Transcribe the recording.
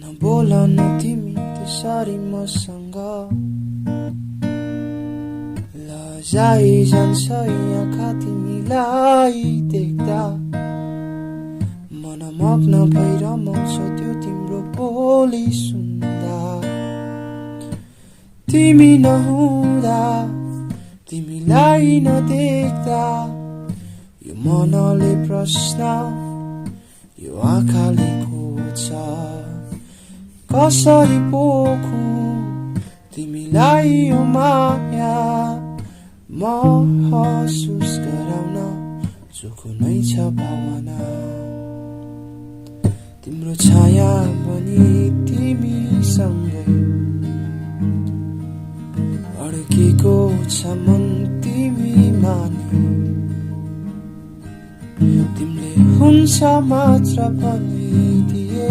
नबोल न तिमी त्यसरी मसँग लजाइ जान्छ आँखा तिमीलाई देख्दा मन मग्न भइरमाउँछ त्यो तिम्रो बोली सुन्दा तिमी नहुँदा तिमीलाई नदेख्दा यो मनले प्रश्न यो आँखाले खोज्छ कसरी पोखौं तिमीलाई यो माया महसुस गराउन जो कुनै छ भावना तिम्रो छाया पनि तिमीसँगै अड्केको छ मन तिमीमा नै तिमीले हुन्छ मात्र भनिदिए